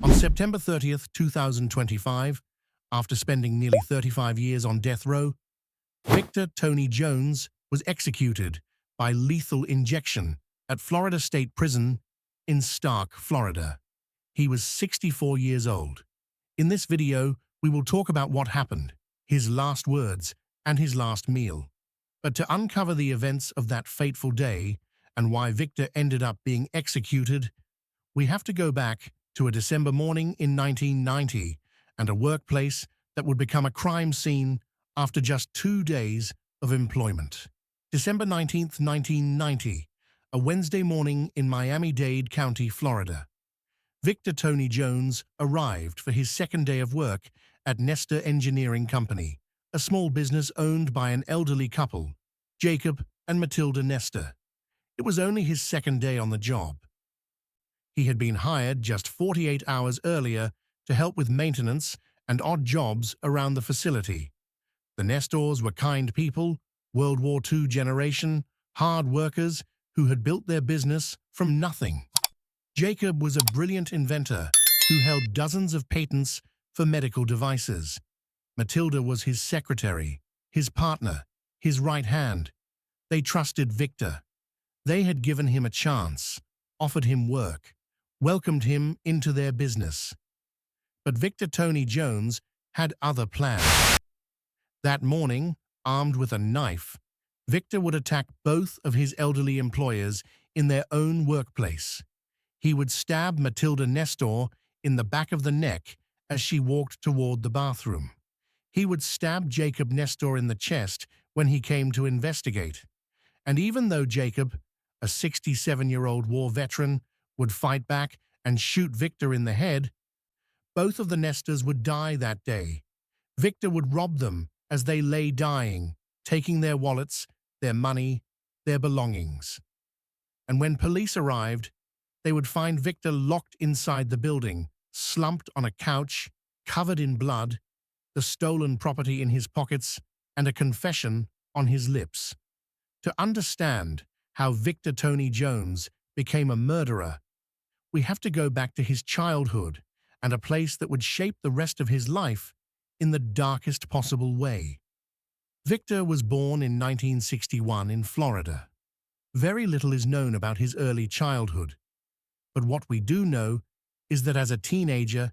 On September 30th, 2025, after spending nearly 35 years on death row, Victor Tony Jones was executed by lethal injection at Florida State Prison in Stark, Florida. He was 64 years old. In this video, we will talk about what happened, his last words, and his last meal. But to uncover the events of that fateful day and why Victor ended up being executed, we have to go back to a December morning in 1990 and a workplace that would become a crime scene after just 2 days of employment. December 19th, 1990, a Wednesday morning in Miami-Dade County, Florida. Victor Tony Jones arrived for his second day of work at Nestor Engineering Company, a small business owned by an elderly couple, Jacob and Matilda Nestor. It was only his second day on the job. He had been hired just 48 hours earlier to help with maintenance and odd jobs around the facility. The Nestors were kind people, World War II generation, hard workers who had built their business from nothing. Jacob was a brilliant inventor who held dozens of patents for medical devices. Matilda was his secretary, his partner, his right hand. They trusted Victor. They had given him a chance, offered him work, welcomed him into their business. But Victor Tony Jones had other plans. That morning, armed with a knife, Victor would attack both of his elderly employers in their own workplace. He would stab Matilda Nestor in the back of the neck as she walked toward the bathroom. He would stab Jacob Nestor in the chest when he came to investigate. And even though Jacob, a 67-year-old war veteran, would fight back and shoot Victor in the head, both of the Nestors would die that day. Victor would rob them as they lay dying, taking their wallets, their money, their belongings. And when police arrived, they would find Victor locked inside the building, slumped on a couch, covered in blood, the stolen property in his pockets, and a confession on his lips. To understand how Victor Tony Jones became a murderer, we have to go back to his childhood and a place that would shape the rest of his life in the darkest possible way. Victor was born in 1961 in Florida. Very little is known about his early childhood, but what we do know is that as a teenager,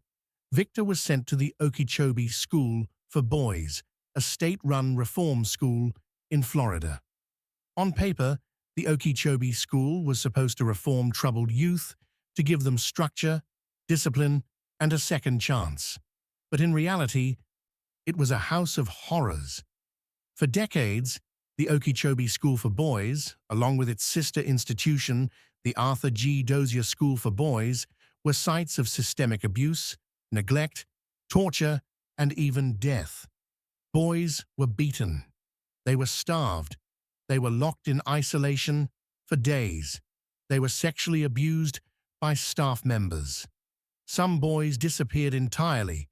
Victor was sent to the Okeechobee School for Boys, a state-run reform school in Florida. On paper, the Okeechobee School was supposed to reform troubled youth, to give them structure, discipline, and a second chance. But in reality, it was a house of horrors. For decades, the Okeechobee School for Boys, along with its sister institution, the Arthur G. Dozier School for Boys, were sites of systemic abuse, neglect, torture, and even death. Boys were beaten. They were starved. They were locked in isolation for days. They were sexually abused by staff members. Some boys disappeared entirely,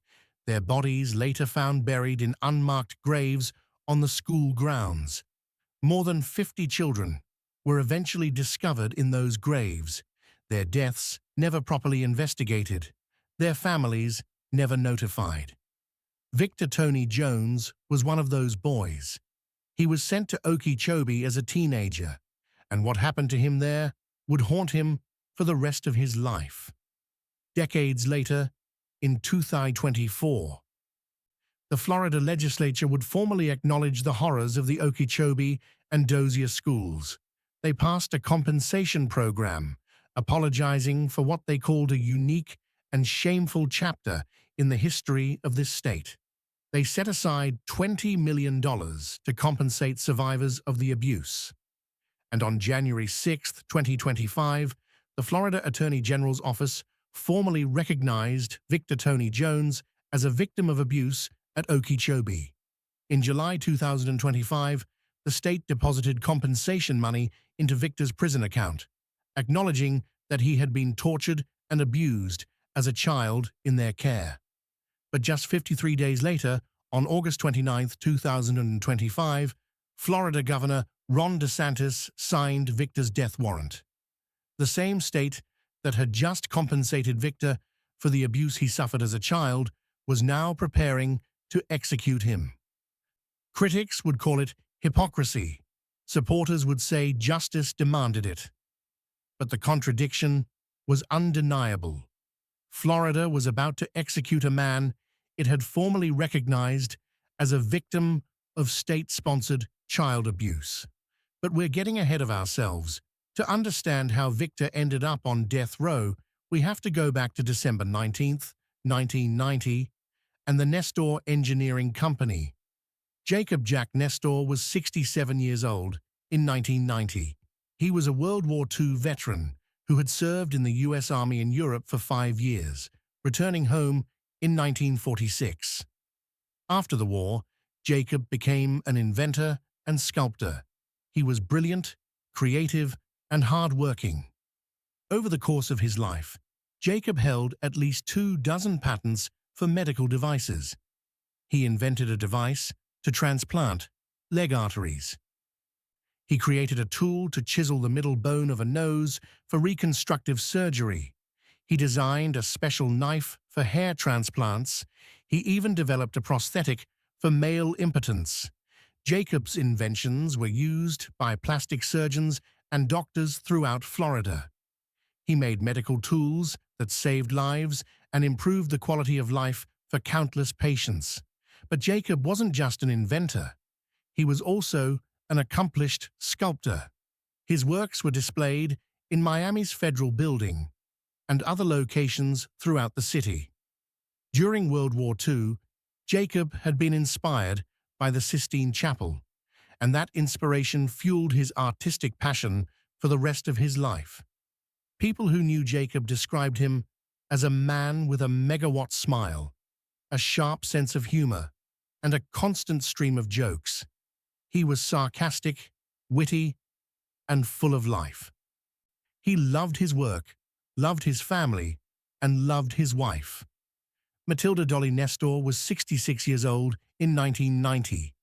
their bodies later found buried in unmarked graves on the school grounds. More than 50 children were eventually discovered in those graves, their deaths never properly investigated, their families never notified. Victor Tony Jones was one of those boys. He was sent to Okeechobee as a teenager, and what happened to him there would haunt him for the rest of his life. Decades later, in 2024, the Florida legislature would formally acknowledge the horrors of the Okeechobee and Dozier schools. They passed a compensation program, apologizing for what they called a unique and shameful chapter in the history of this state. They set aside $20 million to compensate survivors of the abuse. And on January 6, 2025, the Florida Attorney General's office formally recognized Victor Tony Jones as a victim of abuse at Okeechobee. In July 2025, the state deposited compensation money into Victor's prison account, acknowledging that he had been tortured and abused as a child in their care. But just 53 days later, on August 29, 2025, Florida Governor Ron DeSantis signed Victor's death warrant. The same state that had just compensated Victor for the abuse he suffered as a child, was now preparing to execute him. Critics would call it hypocrisy. Supporters would say justice demanded it. But the contradiction was undeniable. Florida was about to execute a man it had formally recognized as a victim of state-sponsored child abuse. But we're getting ahead of ourselves. To understand how Victor ended up on death row, we have to go back to December 19th, 1990, and the Nestor Engineering Company. Jacob Jack Nestor was 67 years old in 1990. He was a World War II veteran who had served in the U.S. Army in Europe for 5 years, returning home in 1946. After the war, Jacob became an inventor and sculptor. He was brilliant, creative, and hard-working. Over the course of his life, Jacob held at least 24 patents for medical devices. He invented a device to transplant leg arteries. He created a tool to chisel the middle bone of a nose for reconstructive surgery. He designed a special knife for hair transplants. He even developed a prosthetic for male impotence. Jacob's inventions were used by plastic surgeons and doctors throughout Florida. He made medical tools that saved lives and improved the quality of life for countless patients. But Jacob wasn't just an inventor. He was also an accomplished sculptor. His works were displayed in Miami's Federal Building and other locations throughout the city. During World War II, Jacob had been inspired by the Sistine Chapel, and that inspiration fueled his artistic passion for the rest of his life. People who knew Jacob described him as a man with a megawatt smile, a sharp sense of humor, and a constant stream of jokes. He was sarcastic, witty, and full of life. He loved his work, loved his family, and loved his wife. Matilda Dolly Nestor was 66 years old in 1990.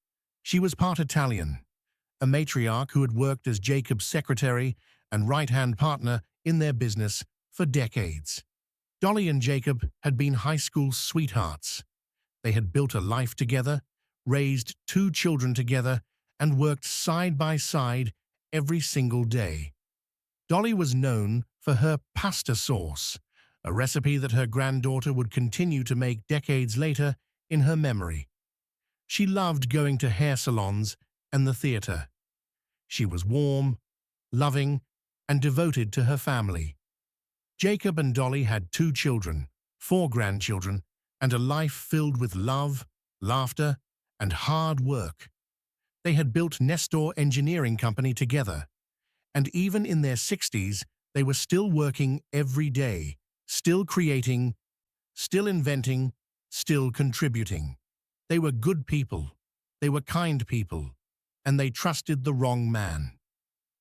She was part Italian, a matriarch who had worked as Jacob's secretary and right-hand partner in their business for decades. Dolly and Jacob had been high school sweethearts. They had built a life together, raised 2 children together, and worked side by side every single day. Dolly was known for her pasta sauce, a recipe that her granddaughter would continue to make decades later in her memory. She loved going to hair salons and the theater. She was warm, loving, and devoted to her family. Jacob and Dolly had 2 children, 4 grandchildren, and a life filled with love, laughter, and hard work. They had built Nestor Engineering Company together, and even in their 60s, they were still working every day, still creating, still inventing, still contributing. They were good people, they were kind people, and they trusted the wrong man.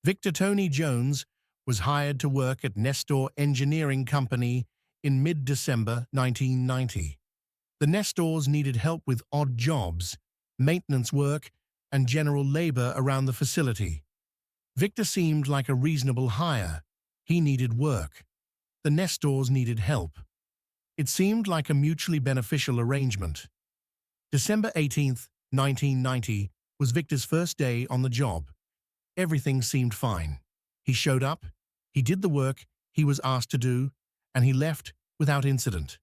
Victor Tony Jones was hired to work at Nestor Engineering Company in mid-December 1990. The Nestors needed help with odd jobs, maintenance work, and general labor around the facility. Victor seemed like a reasonable hire. He needed work. The Nestors needed help. It seemed like a mutually beneficial arrangement. December 18th, 1990 was Victor's first day on the job. Everything seemed fine. He showed up, he did the work he was asked to do, and he left without incident.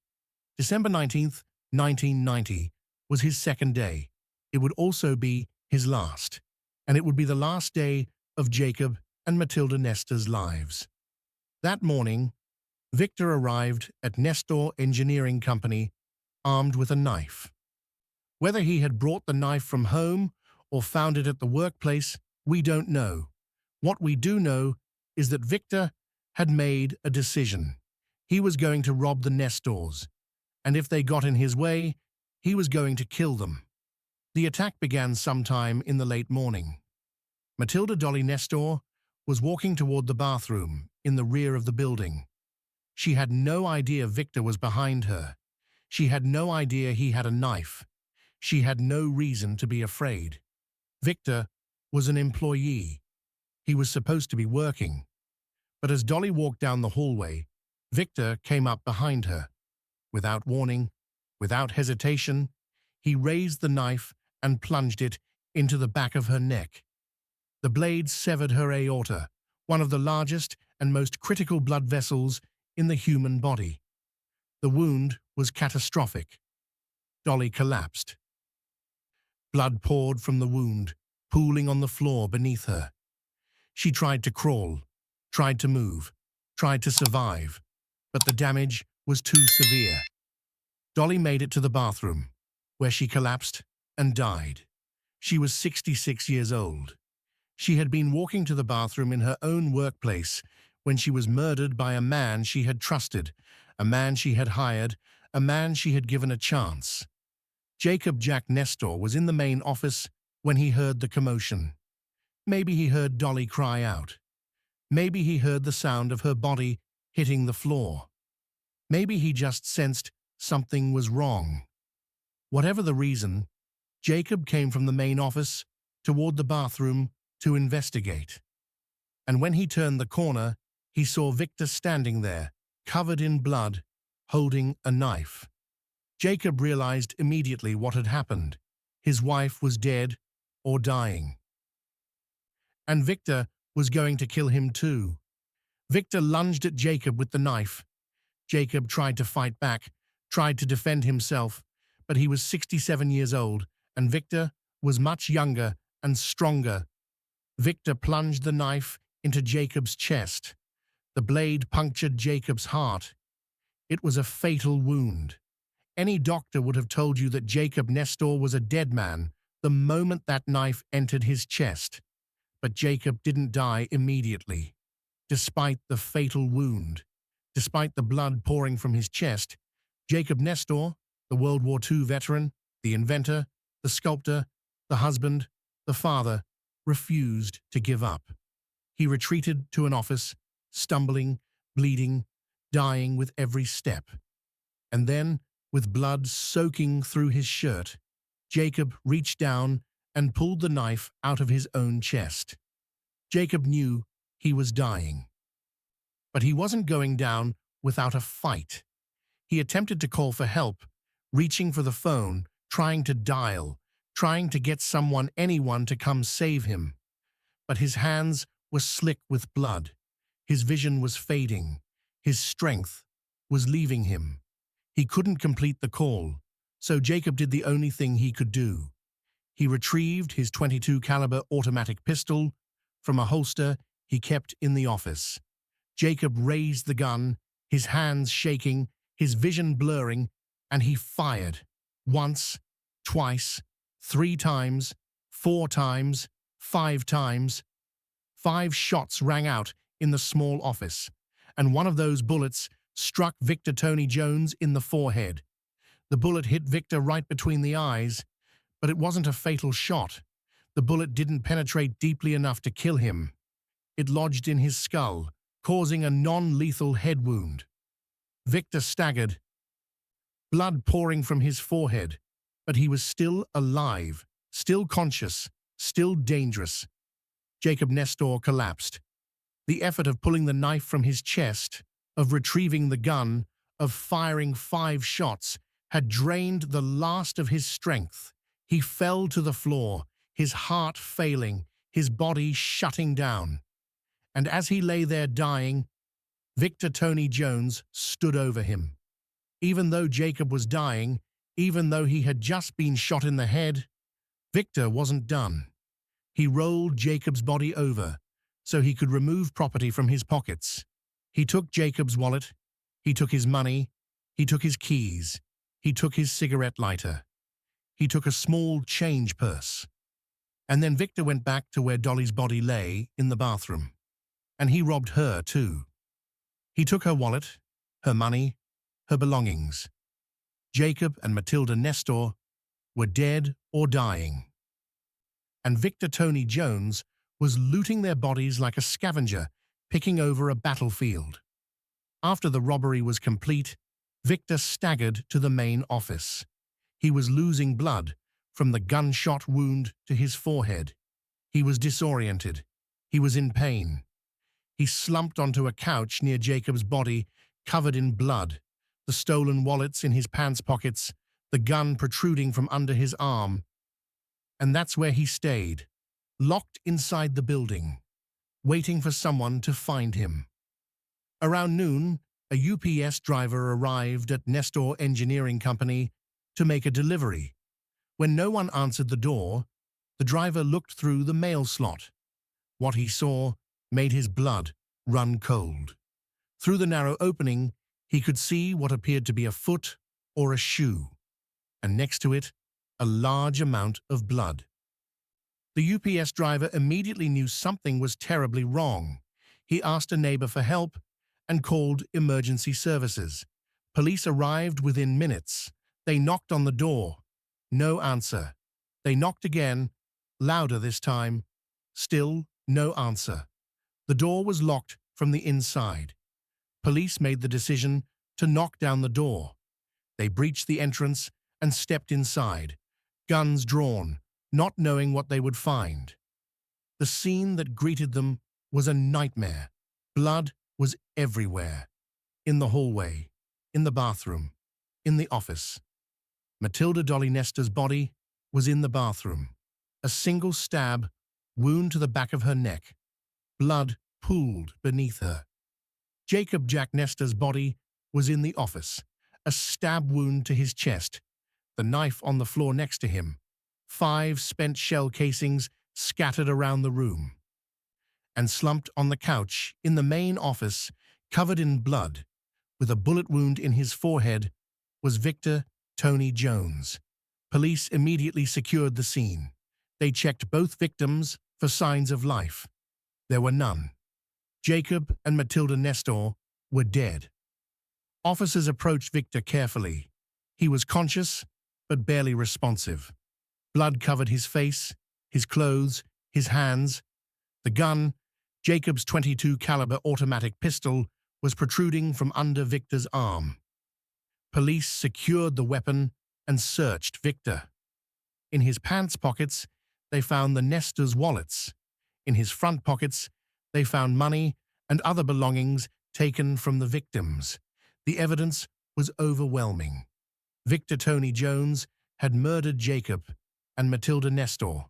December 19th, 1990 was his second day. It would also be his last, and it would be the last day of Jacob and Matilda Nestor's lives. That morning, Victor arrived at Nestor Engineering Company armed with a knife. Whether he had brought the knife from home or found it at the workplace, we don't know. What we do know is that Victor had made a decision. He was going to rob the Nestors, and if they got in his way, he was going to kill them. The attack began sometime in the late morning. Matilda Dolly Nestor was walking toward the bathroom in the rear of the building. She had no idea Victor was behind her. She had no idea he had a knife. She had no reason to be afraid. Victor was an employee. He was supposed to be working. But as Dolly walked down the hallway, Victor came up behind her. Without warning, without hesitation, he raised the knife and plunged it into the back of her neck. The blade severed her aorta, one of the largest and most critical blood vessels in the human body. The wound was catastrophic. Dolly collapsed. Blood poured from the wound, pooling on the floor beneath her. She tried to crawl, tried to move, tried to survive, but the damage was too severe. Dolly made it to the bathroom, where she collapsed and died. She was 66 years old. She had been walking to the bathroom in her own workplace when she was murdered by a man she had trusted, a man she had hired, a man she had given a chance. Jacob Jack Nestor was in the main office when he heard the commotion. Maybe he heard Dolly cry out. Maybe he heard the sound of her body hitting the floor. Maybe he just sensed something was wrong. Whatever the reason, Jacob came from the main office toward the bathroom to investigate. And when he turned the corner, he saw Victor standing there, covered in blood, holding a knife. Jacob realized immediately what had happened. His wife was dead or dying. And Victor was going to kill him too. Victor lunged at Jacob with the knife. Jacob tried to fight back, tried to defend himself, but he was 67 years old, and Victor was much younger and stronger. Victor plunged the knife into Jacob's chest. The blade punctured Jacob's heart. It was a fatal wound. Any doctor would have told you that Jacob Nestor was a dead man the moment that knife entered his chest. But Jacob didn't die immediately. Despite the fatal wound, despite the blood pouring from his chest, Jacob Nestor, the World War II veteran, the inventor, the sculptor, the husband, the father, refused to give up. He retreated to an office, stumbling, bleeding, dying with every step. And then, with blood soaking through his shirt, Jacob reached down and pulled the knife out of his own chest. Jacob knew he was dying. But he wasn't going down without a fight. He attempted to call for help, reaching for the phone, trying to dial, trying to get someone, anyone to come save him. But his hands were slick with blood. His vision was fading. His strength was leaving him. He couldn't complete the call, so Jacob did the only thing he could do. He retrieved his .22 caliber automatic pistol from a holster he kept in the office. Jacob raised the gun, his hands shaking, his vision blurring, and he fired. Once, twice, 3 times, 4 times, 5 times. 5 shots rang out in the small office, and one of those bullets struck Victor Tony Jones in the forehead. The bullet hit Victor right between the eyes, but it wasn't a fatal shot. The bullet didn't penetrate deeply enough to kill him. It lodged in his skull, causing a non-lethal head wound. Victor staggered, blood pouring from his forehead, but he was still alive, still conscious, still dangerous. Jacob Nestor collapsed. The effort of pulling the knife from his chest, of retrieving the gun, of firing 5 shots, had drained the last of his strength. He fell to the floor, his heart failing, his body shutting down. And as he lay there dying, Victor Tony Jones stood over him. Even though Jacob was dying, even though he had just been shot in the head, Victor wasn't done. He rolled Jacob's body over so he could remove property from his pockets. He took Jacob's wallet, he took his money, he took his keys, he took his cigarette lighter. He took a small change purse. And then Victor went back to where Dolly's body lay in the bathroom. And he robbed her too. He took her wallet, her money, her belongings. Jacob and Matilda Nestor were dead or dying. And Victor Tony Jones was looting their bodies like a scavenger, picking over a battlefield. After the robbery was complete, Victor staggered to the main office. He was losing blood from the gunshot wound to his forehead. He was disoriented. He was in pain. He slumped onto a couch near Jacob's body, covered in blood, the stolen wallets in his pants pockets, the gun protruding from under his arm. And that's where he stayed, locked inside the building, waiting for someone to find him. Around noon, a UPS driver arrived at Nestor Engineering Company to make a delivery. When no one answered the door, the driver looked through the mail slot. What he saw made his blood run cold. Through the narrow opening, he could see what appeared to be a foot or a shoe, and next to it, a large amount of blood. The UPS driver immediately knew something was terribly wrong. He asked a neighbor for help and called emergency services. Police arrived within minutes. They knocked on the door. No answer. They knocked again, louder this time. Still no answer. The door was locked from the inside. Police made the decision to knock down the door. They breached the entrance and stepped inside, guns drawn, not knowing what they would find. The scene that greeted them was a nightmare. Blood was everywhere. In the hallway, in the bathroom, in the office. Matilda Dolly Nestor's body was in the bathroom. A single stab wound to the back of her neck. Blood pooled beneath her. Jacob Jack Nestor's body was in the office. A stab wound to his chest. The knife on the floor next to him. 5 spent shell casings scattered around the room. And slumped on the couch in the main office, covered in blood, with a bullet wound in his forehead, was Victor Tony Jones. Police immediately secured the scene. They checked both victims for signs of life. There were none. Jacob and Matilda Nestor were dead. Officers approached Victor carefully. He was conscious, but barely responsive. Blood covered his face, his clothes, his hands. The gun, Jacob's .22 caliber automatic pistol, was protruding from under Victor's arm. Police secured the weapon and searched Victor. In his pants pockets, they found the Nestor's wallets. In his front pockets, they found money and other belongings taken from the victims. The evidence was overwhelming. Victor Tony Jones had murdered Jacob and Matilda Nestor,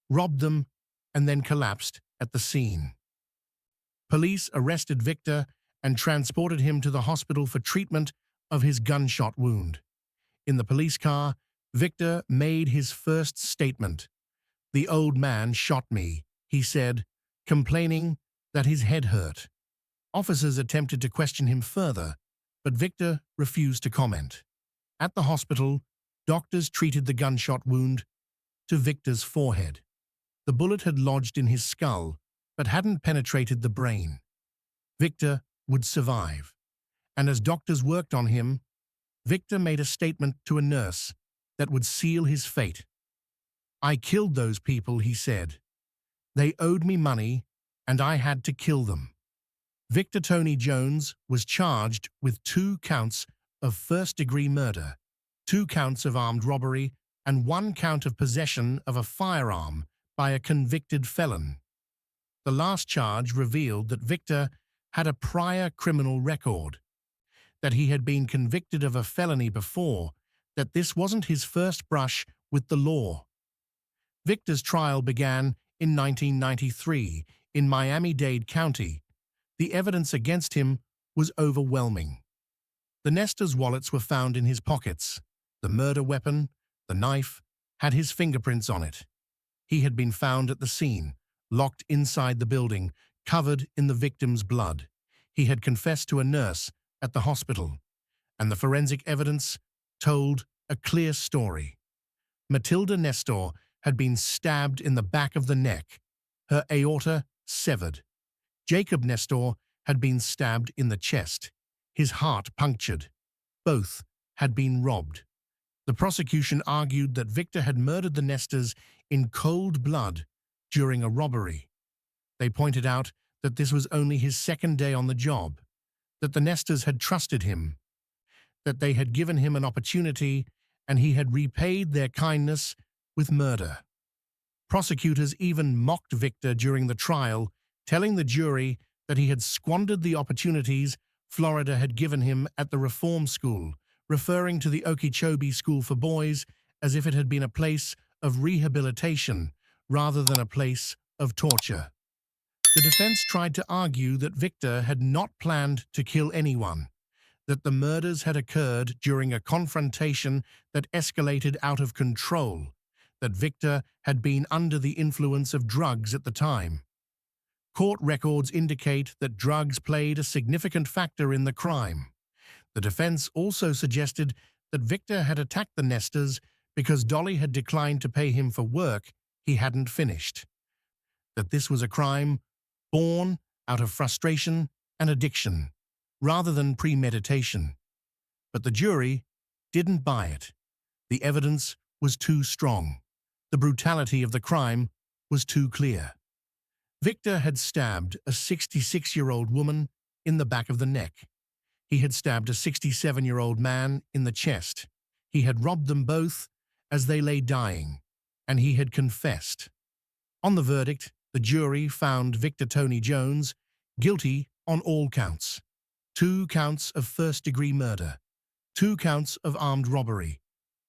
robbed them, and then collapsed at the scene. Police arrested Victor and transported him to the hospital for treatment of his gunshot wound. In the police car, Victor made his first statement. "The old man shot me," he said, complaining that his head hurt. Officers attempted to question him further, but Victor refused to comment. At the hospital, doctors treated the gunshot wound to Victor's forehead. The bullet had lodged in his skull, but hadn't penetrated the brain. Victor would survive. And as doctors worked on him, Victor made a statement to a nurse that would seal his fate. "I killed those people," he said. "They owed me money, and I had to kill them." Victor Tony Jones was charged with 2 counts of first-degree murder, 2 counts of armed robbery, and 1 count of possession of a firearm by a convicted felon. The last charge revealed that Victor had a prior criminal record, that he had been convicted of a felony before, that this wasn't his first brush with the law. Victor's trial began in 1993 in Miami-Dade County. The evidence against him was overwhelming. The Nestor's wallets were found in his pockets. The murder weapon, the knife, had his fingerprints on it. He had been found at the scene, locked inside the building, covered in the victim's blood. He had confessed to a nurse at the hospital, and the forensic evidence told a clear story. Matilda Nestor had been stabbed in the back of the neck, her aorta severed. Jacob Nestor had been stabbed in the chest, his heart punctured. Both had been robbed. The prosecution argued that Victor had murdered the Nestors in cold blood during a robbery. They pointed out that this was only his second day on the job, that the Nestors had trusted him, that they had given him an opportunity, and he had repaid their kindness with murder. Prosecutors even mocked Victor during the trial, telling the jury that he had squandered the opportunities Florida had given him at the reform school, referring to the Okeechobee School for Boys as if it had been a place of rehabilitation rather than a place of torture. The defense tried to argue that Victor had not planned to kill anyone, that the murders had occurred during a confrontation that escalated out of control, that Victor had been under the influence of drugs at the time. Court records indicate that drugs played a significant factor in the crime. The defense also suggested that Victor had attacked the Nestors because Dolly had declined to pay him for work he hadn't finished, that this was a crime born out of frustration and addiction, rather than premeditation. But the jury didn't buy it. The evidence was too strong. The brutality of the crime was too clear. Victor had stabbed a 66-year-old woman in the back of the neck. He had stabbed a 67-year-old man in the chest. He had robbed them both as they lay dying, and he had confessed. On the verdict, the jury found Victor Tony Jones guilty on all counts. 2 counts of first-degree murder, 2 counts of armed robbery,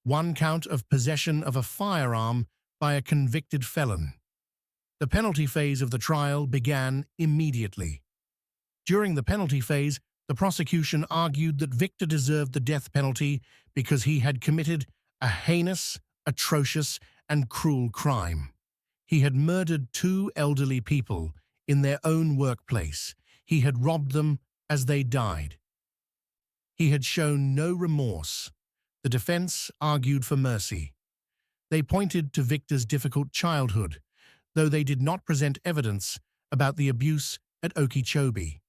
1 count of possession of a firearm by a convicted felon. The penalty phase of the trial began immediately. During the penalty phase, the prosecution argued that Victor deserved the death penalty because he had committed a heinous, atrocious, and cruel crime. He had murdered 2 elderly people in their own workplace. He had robbed them as they died. He had shown no remorse. The defense argued for mercy. They pointed to Victor's difficult childhood, though they did not present evidence about the abuse at Okeechobee.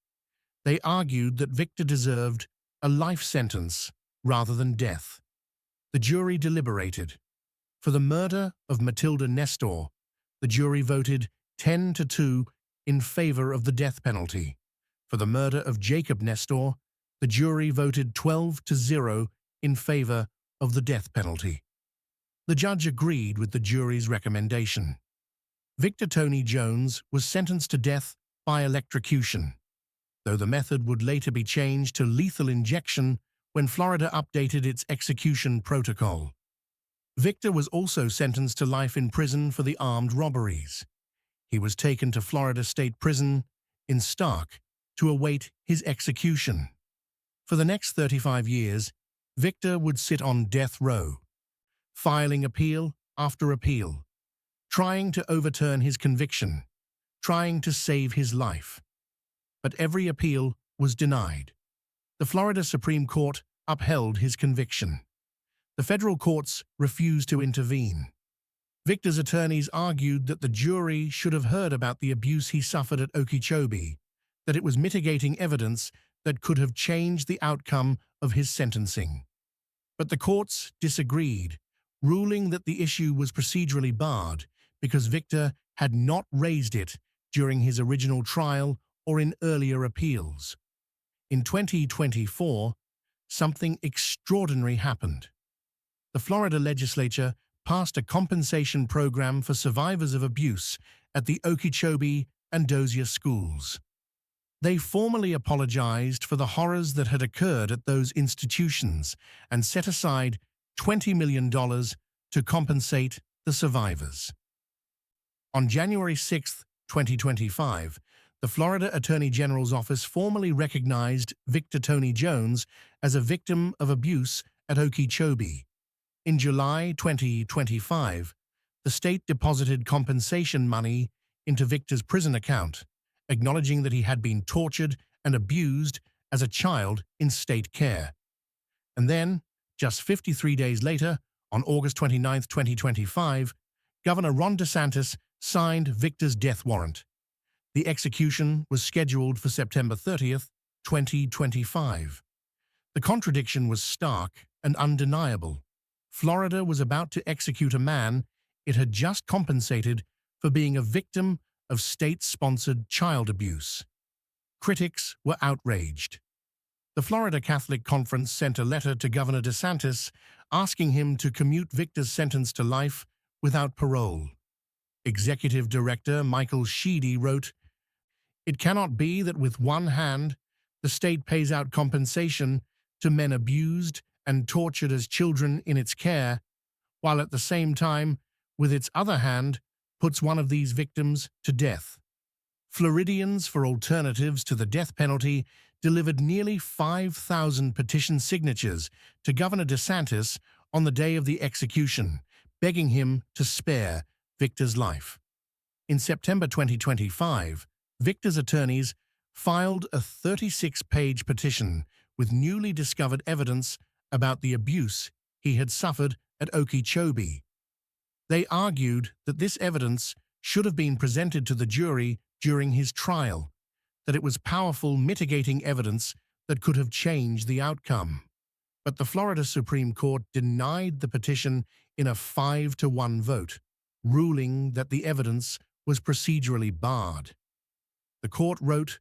They argued that Victor deserved a life sentence rather than death. The jury deliberated. For the murder of Matilda Nestor, the jury voted 10-2 in favor of the death penalty. For the murder of Jacob Nestor, the jury voted 12-0 in favor of the death penalty. The judge agreed with the jury's recommendation. Victor Tony Jones was sentenced to death by electrocution, though the method would later be changed to lethal injection when Florida updated its execution protocol. Victor was also sentenced to life in prison for the armed robberies. He was taken to Florida State Prison in Stark to await his execution. For the next 35 years, Victor would sit on death row, filing appeal after appeal, trying to overturn his conviction, trying to save his life. But every appeal was denied. The Florida Supreme Court upheld his conviction. The federal courts refused to intervene. Victor's attorneys argued that the jury should have heard about the abuse he suffered at Okeechobee, that it was mitigating evidence that could have changed the outcome of his sentencing. But the courts disagreed, ruling that the issue was procedurally barred because Victor had not raised it during his original trial or in earlier appeals. In 2024, something extraordinary happened. The Florida legislature passed a compensation program for survivors of abuse at the Okeechobee and Dozier schools. They formally apologized for the horrors that had occurred at those institutions and set aside $20 million to compensate the survivors. On January 6, 2025, the Florida Attorney General's office formally recognized Victor Tony Jones as a victim of abuse at Okeechobee. In July 2025, the state deposited compensation money into Victor's prison account, acknowledging that he had been tortured and abused as a child in state care. And then, just 53 days later, on August 29, 2025, Governor Ron DeSantis signed Victor's death warrant. The execution was scheduled for September 30, 2025. The contradiction was stark and undeniable. Florida was about to execute a man it had just compensated for being a victim of state-sponsored child abuse. Critics were outraged. The Florida Catholic Conference sent a letter to Governor DeSantis asking him to commute Victor's sentence to life without parole. Executive Director Michael Sheedy wrote, "It cannot be that with one hand The state pays out compensation to men abused and tortured as children in its care, while at the same time, with its other hand, puts one of these victims to death. Floridians for Alternatives to the Death Penalty delivered nearly 5,000 petition signatures to Governor DeSantis on the day of the execution, begging him to spare Victor's life. In September 2025, Victor's attorneys filed a 36-page petition with newly discovered evidence about the abuse he had suffered at Okeechobee. They argued that this evidence should have been presented to the jury during his trial, that it was powerful mitigating evidence that could have changed the outcome. But the Florida Supreme Court denied the petition in a 5-1 vote, ruling that the evidence was procedurally barred. The court wrote,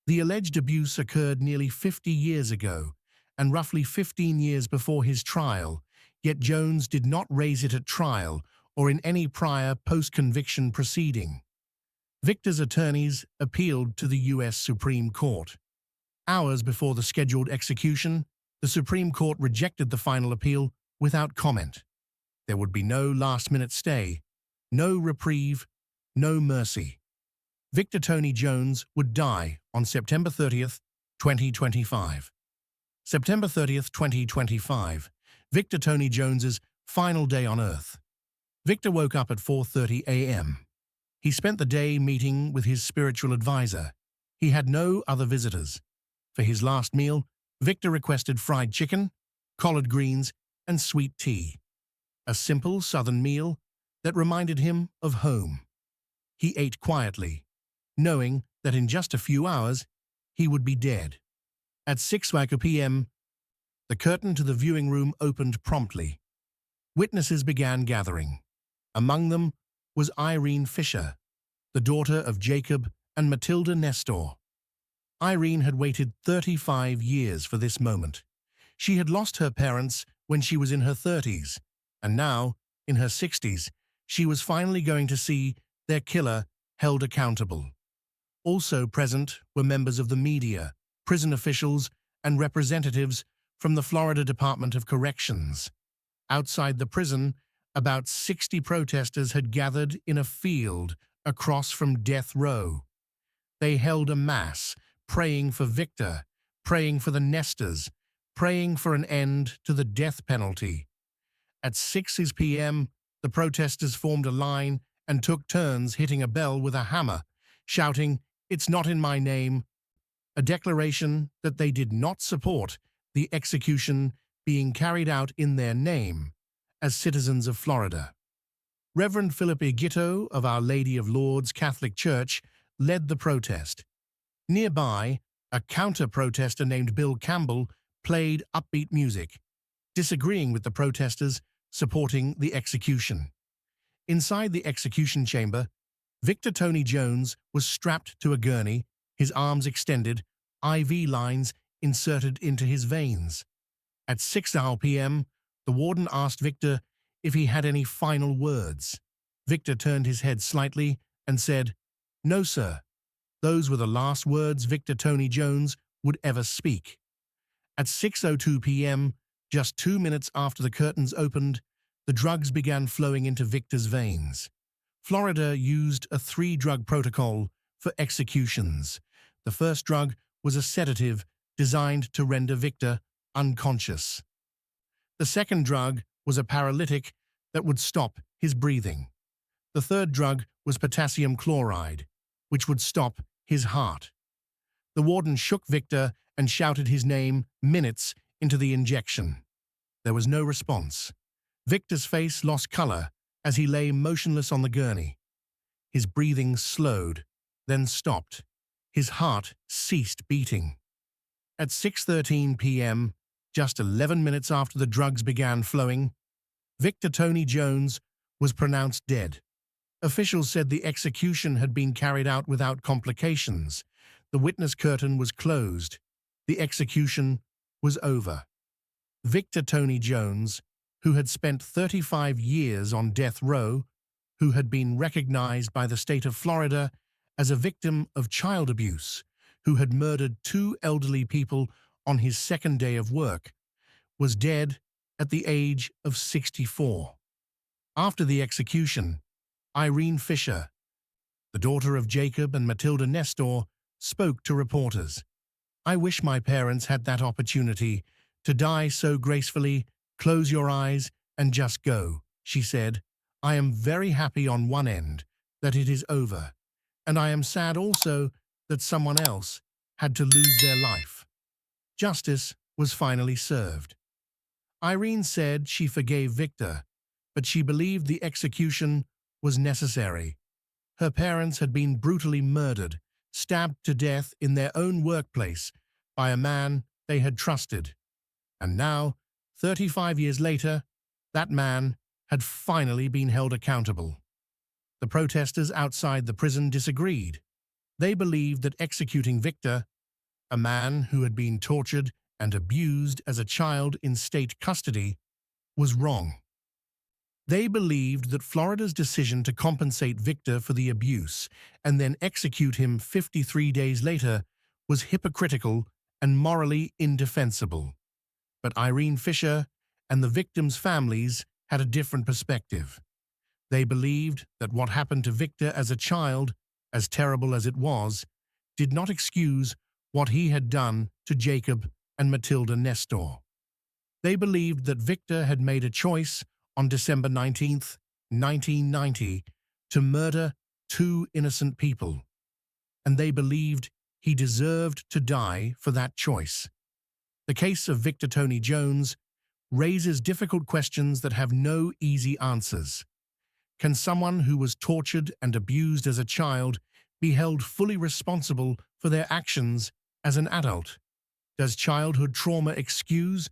"The alleged abuse occurred nearly 50 years ago and roughly 15 years before his trial, yet Jones did not raise it at trial or in any prior post-conviction proceeding." Victor's attorneys appealed to the U.S. Supreme Court. Hours before the scheduled execution, the Supreme Court rejected the final appeal without comment. There would be no last-minute stay, no reprieve, no mercy. Victor Tony Jones would die on September 30th, 2025. September 30th, 2025, Victor Tony Jones's final day on Earth. Victor woke up at 4:30 a.m. He spent the day meeting with his spiritual advisor. He had no other visitors. For his last meal, Victor requested fried chicken, collard greens, and sweet tea. A simple Southern meal that reminded him of home. He ate quietly, knowing that in just a few hours, he would be dead. At 6:00 p.m., the curtain to the viewing room opened promptly. Witnesses began gathering. Among them was Irene Fisher, the daughter of Jacob and Matilda Nestor. Irene had waited 35 years for this moment. She had lost her parents when she was in her 30s, and now, in her 60s, she was finally going to see their killer held accountable. Also present were members of the media, prison officials, and representatives from the Florida Department of Corrections. Outside the prison, about 60 protesters had gathered in a field across from death row. They held a mass, praying for Victor, praying for the Nestors, praying for an end to the death penalty. At 6 p.m., the protesters formed a line and took turns hitting a bell with a hammer, shouting, "It's not in my name," a declaration that they did not support the execution being carried out in their name as citizens of Florida. Reverend Philip Igito of Our Lady of Lourdes Catholic Church led the protest. Nearby, a counter-protester named Bill Campbell played upbeat music, disagreeing with the protesters supporting the execution. Inside the execution chamber, Victor Tony Jones was strapped to a gurney, his arms extended, IV lines inserted into his veins. At 6:00 p.m., the warden asked Victor if he had any final words. Victor turned his head slightly and said, "No, sir." Those were the last words Victor Tony Jones would ever speak. At 6:02 p.m., just 2 minutes after the curtains opened, the drugs began flowing into Victor's veins. Florida used a 3-drug protocol for executions. The first drug was a sedative designed to render Victor unconscious. The second drug was a paralytic that would stop his breathing. The third drug was potassium chloride, which would stop his heart. The warden shook Victor and shouted his name minutes into the injection. There was no response. Victor's face lost color as he lay motionless on the gurney. His breathing slowed, then stopped. His heart ceased beating. At 6:13 p.m., just 11 minutes after the drugs began flowing, Victor Tony Jones was pronounced dead. Officials said the execution had been carried out without complications. The witness curtain was closed. The execution was over. Victor Tony Jones, who had spent 35 years on death row, who had been recognized by the state of Florida as a victim of child abuse, who had murdered two elderly people on his second day of work, was dead at the age of 64. After the execution, Irene Fisher, the daughter of Jacob and Matilda Nestor, spoke to reporters. "I wish my parents had that opportunity to die so gracefully, close your eyes and just go," she said. "I am very happy on one end that it is over, and I am sad also that someone else had to lose their life." Justice was finally served. Irene said she forgave Victor, but she believed the execution was necessary. Her parents had been brutally murdered, stabbed to death in their own workplace by a man they had trusted. And now, 35 years later, that man had finally been held accountable. The protesters outside the prison disagreed. They believed that executing Victor, a man who had been tortured and abused as a child in state custody, was wrong. They believed that Florida's decision to compensate Victor for the abuse and then execute him 53 days later was hypocritical and morally indefensible. But Irene Fisher and the victims' families had a different perspective. They believed that what happened to Victor as a child, as terrible as it was, did not excuse what he had done to Jacob and Matilda Nestor. They believed that Victor had made a choice on December 19, 1990, to murder two innocent people, and they believed he deserved to die for that choice. The case of Victor Tony Jones raises difficult questions that have no easy answers. Can someone who was tortured and abused as a child be held fully responsible for their actions as an adult? Does childhood trauma excuse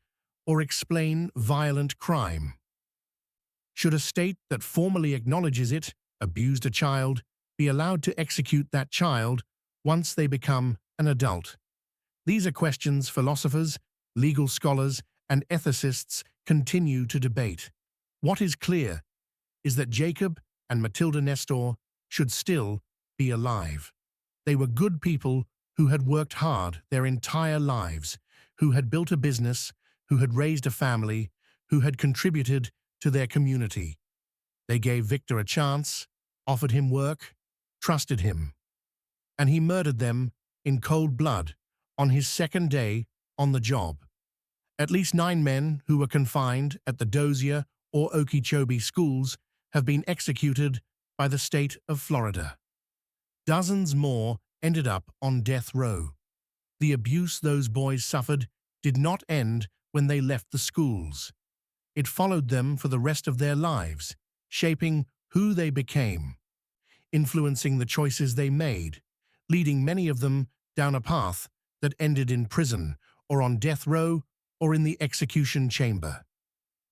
or explain violent crime? Should a state that formally acknowledges it, abused a child, be allowed to execute that child once they become an adult? These are questions philosophers, legal scholars, and ethicists continue to debate. What is clear is that Jacob and Matilda Nestor should still be alive. They were good people who had worked hard their entire lives, who had built a business, who had raised a family, who had contributed to their community. They gave Victor a chance, offered him work, trusted him, and he murdered them in cold blood on his second day on the job. At least 9 men who were confined at the Dozier or Okeechobee schools have been executed by the state of Florida. Dozens more ended up on death row. The abuse those boys suffered did not end when they left the schools. It followed them for the rest of their lives, shaping who they became, influencing the choices they made, leading many of them down a path that ended in prison or on death row or in the execution chamber.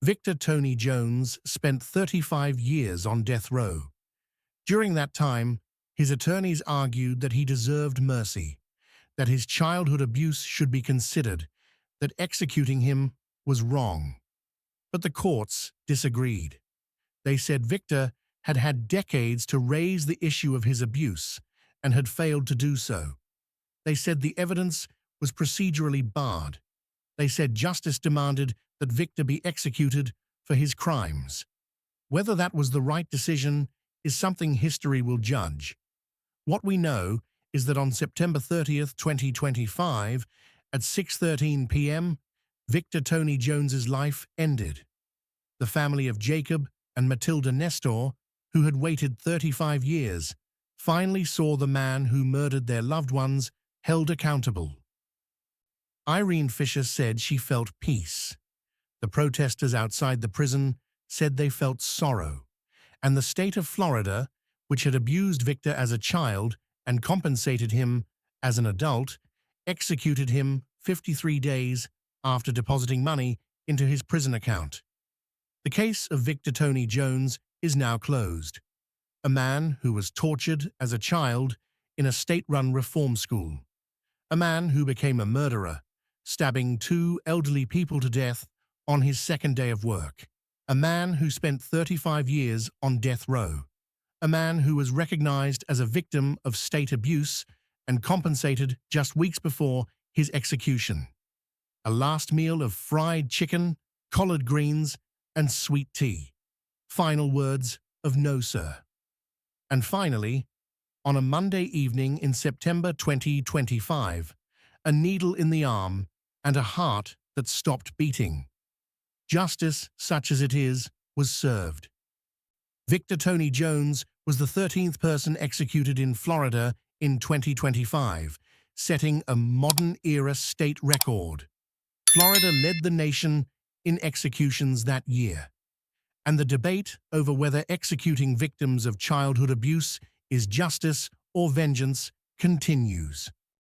Victor Tony Jones spent 35 years on death row. During that time, his attorneys argued that he deserved mercy, that his childhood abuse should be considered, that executing him was wrong. But the courts disagreed. They said Victor had had decades to raise the issue of his abuse and had failed to do so. They said the evidence was procedurally barred. They said justice demanded that Victor be executed for his crimes. Whether that was the right decision is something history will judge. What we know is that on September 30th, 2025, at 6:13 p.m., Victor Tony Jones's life ended. The family of Jacob and Matilda Nestor, who had waited 35 years, finally saw the man who murdered their loved ones held accountable. Irene Fisher said she felt peace. The protesters outside the prison said they felt sorrow. And the state of Florida, which had abused Victor as a child and compensated him as an adult, executed him 53 days after depositing money into his prison account. The case of Victor Tony Jones is now closed. A man who was tortured as a child in a state-run reform school. A man who became a murderer, stabbing 2 elderly people to death on his second day of work. A man who spent 35 years on death row. A man who was recognized as a victim of state abuse and compensated just weeks before his execution. A last meal of fried chicken, collard greens, and sweet tea. Final words of no, sir. And finally, on a Monday evening in September 2025, a needle in the arm and a heart that stopped beating. Justice, such as it is, was served. Victor Tony Jones was the 13th person executed in Florida in 2025, setting a modern-era state record. Florida led the nation in executions that year, and the debate over whether executing victims of childhood abuse is justice or vengeance continues.